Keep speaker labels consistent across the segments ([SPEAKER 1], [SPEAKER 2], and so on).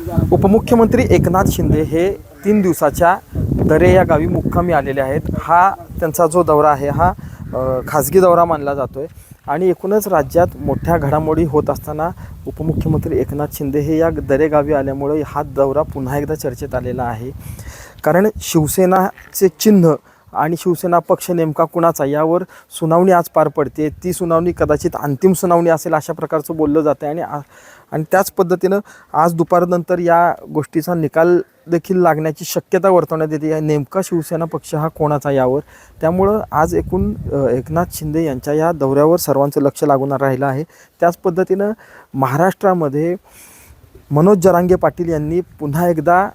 [SPEAKER 1] उपमुख्यमंत्री एकनाथ शिंदे हे 3 दिवसाच्या दरे या गावी मुक्कामी आलेले आहेत। हा त्यांचा जो दौरा आहे हा खाजगी दौरा मानला जातोय आणि एकूणच राज्यात मोठ्या घडामोडी होत असताना उपमुख्यमंत्री एकनाथ शिंदे हे या दरे गावी आल्यामुळे हा दौरा पुन्हा एकदा चर्चेत आलेला आहे। कारण शिवसेनाचे चिन्ह आणि शिवसेना पक्ष नेमका कुणाचा यावर सुनावणी आज पार पडते। ती सुनावणी कदाचित अंतिम सुनावणी असेल अशा प्रकारचं बोललं जातं आणि त्याच पद्धतीनं आज दुपारनंतर या गोष्टीचा निकाल देखील लागण्याची शक्यता वर्तवण्यात येते। नेमका शिवसेना पक्ष हा कोणाचा यावर, त्यामुळं आज एकनाथ शिंदे यांच्या या दौऱ्यावर सर्वांचं लक्ष लागून राहिलं आहे। त्याच पद्धतीनं महाराष्ट्रामध्ये मनोज जरांगे पाटील यांनी पुन्हा एकदा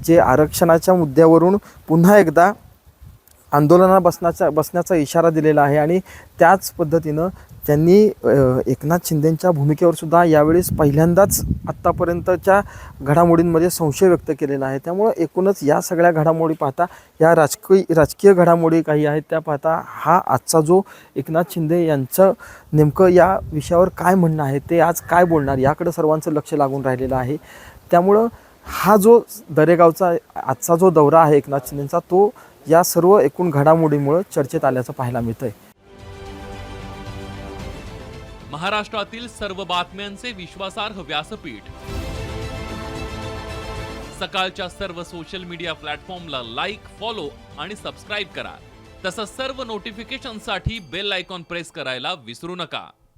[SPEAKER 1] जे आरक्षणाच्या मुद्द्यावरून पुन्हा एकदा आंदोलनात बसण्याचा इशारा दिलेला आहे आणि त्याच पद्धतीनं त्यांनी एकनाथ शिंदेंच्या भूमिकेवर सुद्धा यावेळेस पहिल्यांदाच आत्तापर्यंतच्या घडामोडींमध्ये संशय व्यक्त केलेला आहे। त्यामुळे एकूणच या सगळ्या घडामोडी पाहता, या राजकीय घडामोडी काही आहेत त्या पाहता, हा आजचा जो एकनाथ शिंदे यांचं नेमकं या विषयावर काय म्हणणं आहे, ते आज काय बोलणार याकडे सर्वांचं लक्ष लागून राहिलेलं आहे। त्यामुळं हा जो दरेगावचा आजचा जो दौरा आहे एकनाथ शिंदेंचा, तो या सर्व एकूण घडामोडीमुळे चर्चेत आल्याचं पाहायला मिळतंय।
[SPEAKER 2] महाराष्ट्रातील सर्व बातम्यांचे विश्वासार्ह व्यासपीठ, सकाळच्या सर्व सोशल मीडिया प्लॅटफॉर्मला लाईक, फॉलो आणि सबस्क्राईब करा। तसंच सर्व नोटिफिकेशनसाठी बेल आयकॉन प्रेस करायला विसरू नका।